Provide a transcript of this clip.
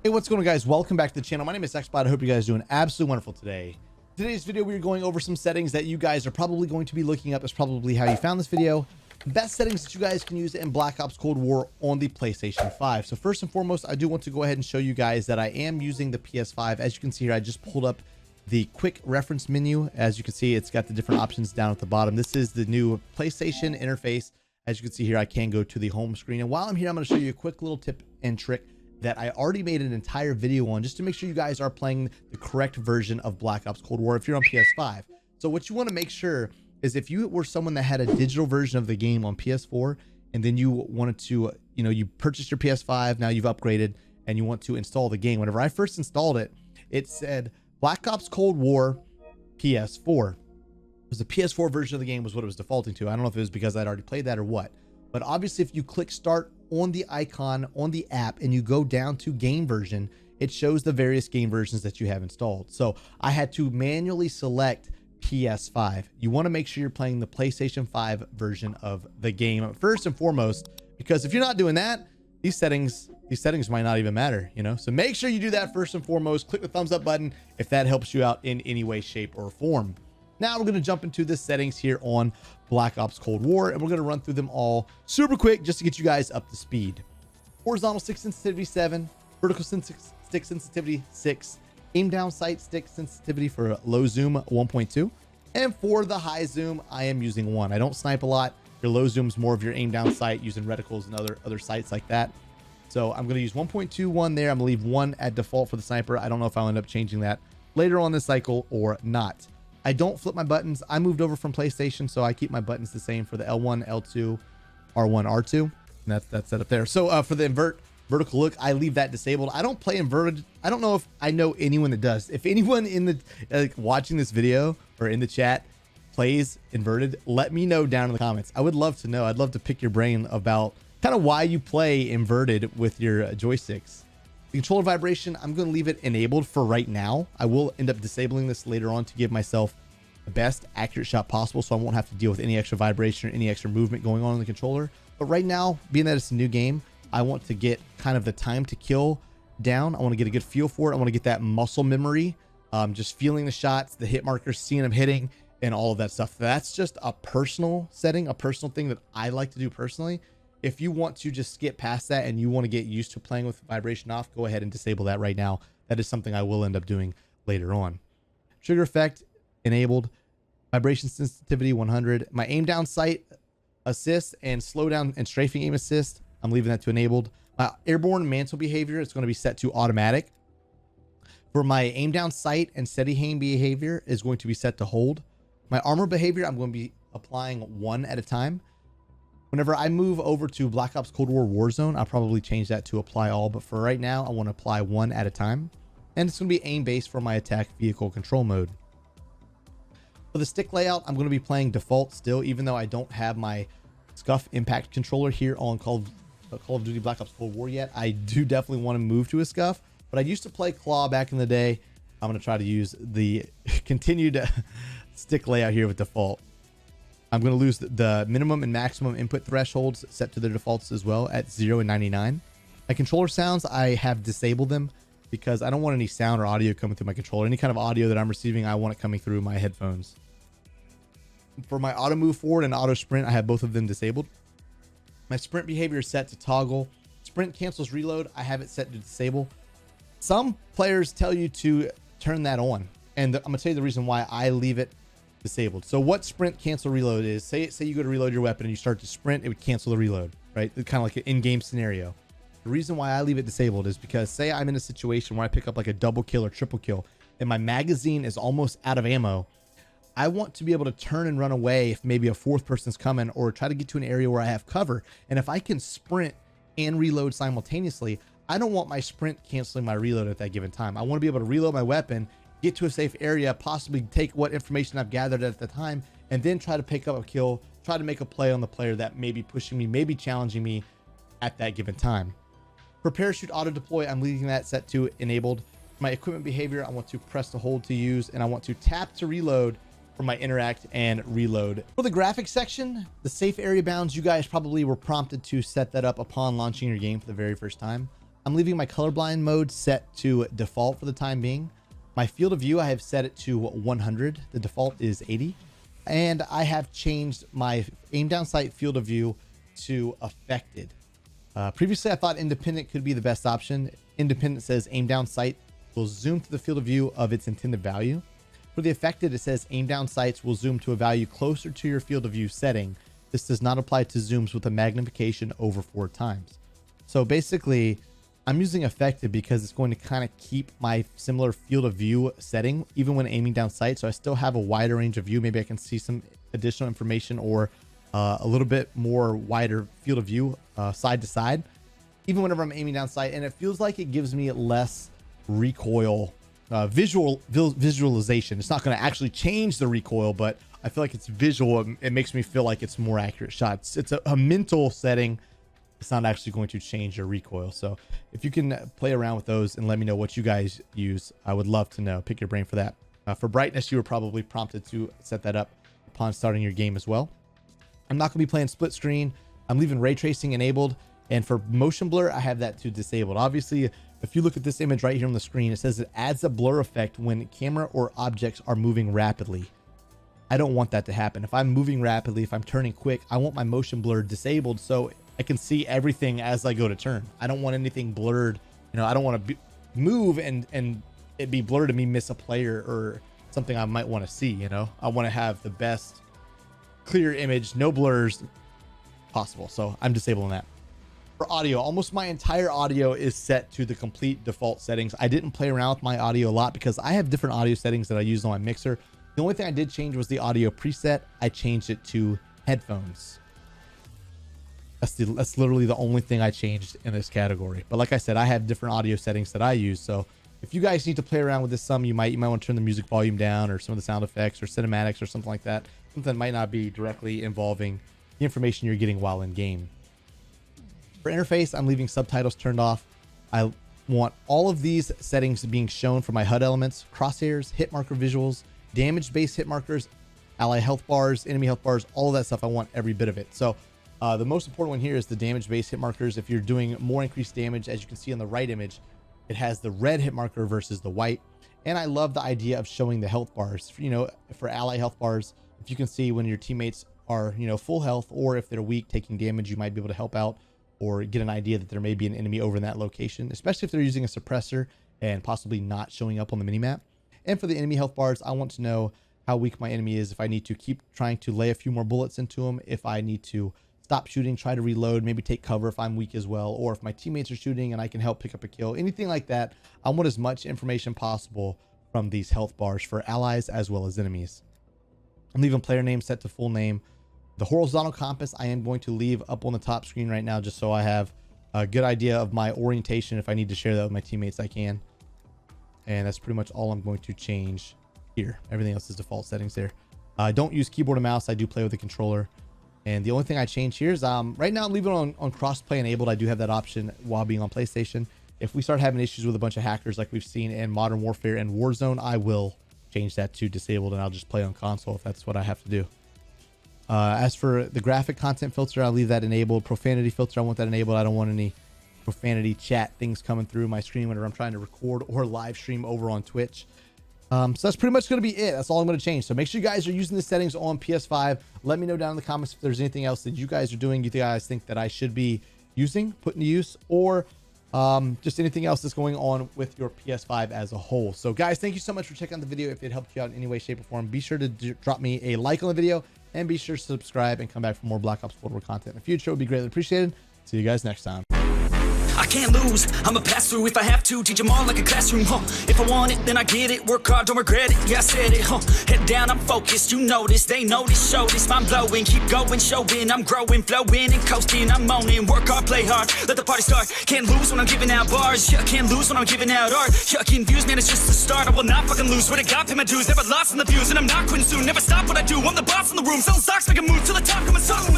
Hey, what's going on, guys? Welcome back to the channel. My name is Xbot. I hope you guys are doing absolutely wonderful today. Today's video, we're going over some settings that you guys are probably going to be looking up. Is probably how you found this video. Best settings that you guys can use in Black Ops Cold War on the PlayStation 5. So first and foremost, I do want to go ahead and show you guys that I am using the PS5. As you can see here, I just pulled up the quick reference menu. As you can see, it's got the different options down at the bottom. This is the new PlayStation interface. As you can see here, I can go to the home screen. And while I'm here, I'm going to show you a quick little tip and trick that I already made an entire video on, just to make sure you guys are playing the correct version of Black Ops Cold War if you're on PS5. So what you want to make sure is, if you were someone that had a digital version of the game on PS4 and then you wanted to, you purchased your PS5, now you've upgraded and you want to install the game. Whenever I first installed it, it said Black Ops Cold War PS4. Because the PS4 version of the game was what it was defaulting to. I don't know if it was because I'd already played that or what. But obviously, if you click start on the icon on the app and you go down to game version, it shows the various game versions that you have installed. So I had to manually select PS5. You want to make sure you're playing the PlayStation 5 version of the game first and foremost, because if you're not doing that, these settings might not even matter, So make sure you do that first and foremost. Click the thumbs up button if that helps you out in any way, shape, or form. Now we're going to jump into the settings here on Black Ops Cold War, and we're going to run through them all super quick just to get you guys up to speed. Horizontal stick sensitivity 7, vertical stick sensitivity 6, aim down sight stick sensitivity for low zoom 1.2, and for the high zoom I am using 1. I don't snipe a lot. Your low zoom is more of your aim down sight using reticles and other sights like that. So I'm going to use 1.21 there. I'm going to leave 1 at default for the sniper. I don't know if I'll end up changing that later on this cycle or not. I don't flip my buttons. I moved over from PlayStation, so I keep my buttons the same for the L1, L2, R1, R2. And that's set up there. So for the vertical look, I leave that disabled. I don't play inverted. I don't know if I know anyone that does. If anyone in the watching this video or in the chat plays inverted, let me know down in the comments. I would love to know. I'd love to pick your brain about kind of why you play inverted with your joysticks. The controller vibration, I'm going to leave it enabled for right now. I will end up disabling this later on to give myself the best accurate shot possible, so I won't have to deal with any extra vibration or any extra movement going on in the controller. But right now, being that it's a new game, I want to get kind of the time to kill down. I want to get a good feel for it. I want to get that muscle memory, just feeling the shots, the hit markers, seeing them hitting, and all of that stuff. That's just a personal setting, a personal thing that I like to do personally. If you want to just skip past that and you want to get used to playing with vibration off, go ahead and disable that right now. That is something I will end up doing later on. Trigger effect enabled. Vibration sensitivity 100. My aim down sight assist and slow down and strafing aim assist, I'm leaving that to enabled. My airborne mantle behavior is going to be set to automatic. For my aim down sight and steady aim behavior is going to be set to hold. My armor behavior, I'm going to be applying 1 at a time. Whenever I move over to Black Ops Cold War Warzone, I'll probably change that to apply all, but for right now, I want to apply 1 at a time. And it's going to be aim based for my attack vehicle control mode. For the stick layout, I'm going to be playing default still, even though I don't have my Scuff Impact controller here on Call of Duty Black Ops Cold War yet. I do definitely want to move to a Scuff, but I used to play Claw back in the day. I'm going to try to use the continued stick layout here with default. I'm going to lose the minimum and maximum input thresholds set to their defaults as well at 0 and 99. My controller sounds, I have disabled them because I don't want any sound or audio coming through my controller. Any kind of audio that I'm receiving, I want it coming through my headphones. For my auto move forward and auto sprint, I have both of them disabled. My sprint behavior is set to toggle. Sprint cancels reload, I have it set to disable. Some players tell you to turn that on, and I'm going to tell you the reason why I leave it disabled. So what sprint cancel reload is, say you go to reload your weapon and you start to sprint, it would cancel the reload, right? It's kind of like an in-game scenario. The reason why I leave it disabled is because, say I'm in a situation where I pick up like a double kill or triple kill and my magazine is almost out of ammo, I want to be able to turn and run away if maybe a fourth person's coming, or try to get to an area where I have cover. And if I can sprint and reload simultaneously, I don't want my sprint canceling my reload at that given time. I want to be able to reload my weapon, get to a safe area, possibly take what information I've gathered at the time, and then try to pick up a kill, try to make a play on the player that may be pushing me, maybe challenging me at that given time. For parachute auto deploy, I'm leaving that set to enabled. My equipment behavior, I want to press to hold to use, and I want to tap to reload for my interact and reload. For the graphics section, the safe area bounds, you guys probably were prompted to set that up upon launching your game for the very first time. I'm leaving my colorblind mode set to default for the time being. My field of view, I have set it to 100. The default is 80. And I have changed my aim down sight field of view to affected. Previously, I thought independent could be the best option. Independent says aim down sight will zoom to the field of view of its intended value. For the affected, it says aim down sights will zoom to a value closer to your field of view setting. This does not apply to zooms with a magnification over 4 times. So basically, I'm using affected because it's going to kind of keep my similar field of view setting even when aiming down sight. So I still have a wider range of view. Maybe I can see some additional information or a little bit more wider field of view side to side, even whenever I'm aiming down sight. And it feels like it gives me less recoil, visualization. It's not going to actually change the recoil, but I feel like it's visual. It makes me feel like it's more accurate shots. It's a mental setting. It's not actually going to change your recoil. So if you can play around with those and let me know what you guys use, I would love to know. Pick your brain for that. For brightness, you were probably prompted to set that up upon starting your game as well. I'm not going to be playing split screen. I'm leaving ray tracing enabled. And for motion blur, I have that to disabled. Obviously, if you look at this image right here on the screen, it says it adds a blur effect when camera or objects are moving rapidly. I don't want that to happen. If I'm moving rapidly, if I'm turning quick, I want my motion blur disabled so I can see everything as I go to turn. I don't want anything blurred. You know, I don't want to move and it be blurred and me miss a player or something I might want to see. You know, I want to have the best clear image, no blurs possible. So I'm disabling that. For audio, almost my entire audio is set to the complete default settings. I didn't play around with my audio a lot because I have different audio settings that I use on my mixer. The only thing I did change was the audio preset. I changed it to headphones. That's literally the only thing I changed in this category. But like I said, I have different audio settings that I use. So if you guys need to play around with this some, you might want to turn the music volume down or some of the sound effects or cinematics or something like that. Something that might not be directly involving the information you're getting while in game. For interface, I'm leaving subtitles turned off. I want all of these settings being shown for my HUD elements, crosshairs, hit marker visuals, damage-based hit markers, ally health bars, enemy health bars, all of that stuff. I want every bit of it. So the most important one here is the damage-based hit markers. If you're doing more increased damage, as you can see on the right image, it has the red hit marker versus the white. And I love the idea of showing the health bars. You know, for ally health bars, if you can see when your teammates are, you know, full health, or if they're weak, taking damage, you might be able to help out or get an idea that there may be an enemy over in that location, especially if they're using a suppressor and possibly not showing up on the minimap. And for the enemy health bars, I want to know how weak my enemy is, if I need to keep trying to lay a few more bullets into them, if I need to stop shooting, try to reload, maybe take cover if I'm weak as well, or if my teammates are shooting and I can help pick up a kill, anything like that. I want as much information possible from these health bars for allies as well as enemies. I'm leaving player name set to full name. The horizontal compass I am going to leave up on the top screen right now, just so I have a good idea of my orientation. If I need to share that with my teammates, I can. And that's pretty much all I'm going to change here. Everything else is default settings there. I don't use keyboard and mouse. I do play with the controller. And the only thing I change here is right now I'm leaving it on crossplay enabled. I do have that option while being on PlayStation. If we start having issues with a bunch of hackers like we've seen in Modern Warfare and Warzone, I will change that to disabled and I'll just play on console if that's what I have to do. As for the graphic content filter, I'll leave that enabled. Profanity filter, I want that enabled. I don't want any profanity chat things coming through my screen whenever I'm trying to record or live stream over on Twitch. So that's pretty much going to be it. That's all I'm going to change. So make sure you guys are using the settings on PS5. Let me know down in the comments if there's anything else that you guys are doing, you guys think that I should be using, putting to use, or just anything else that's going on with your PS5 as a whole. So guys, thank you so much for checking out the video. If it helped you out in any way, shape, or form, be sure to drop me a like on the video and be sure to subscribe and come back for more Black Ops Cold War content in the future. It would be greatly appreciated. See you guys next time. I can't lose, I'ma pass through if I have to. Teach them all like a classroom, If I want it, then I get it. Work hard, don't regret it, yeah, I said it, Head down, I'm focused, you know this. They know this, show this, mind blowing. Keep going, showing, I'm growing, flowing and coasting. I'm owning, work hard, play hard, let the party start. Can't lose when I'm giving out bars, yeah, can't lose when I'm giving out art. Yeah, confused, man, it's just the start. I will not fucking lose, swear to God, pay my dues. Never lost in the views, and I'm not quitting soon. Never stop what I do, I'm the boss in the room. Selling socks, make a move to the top, coming soon.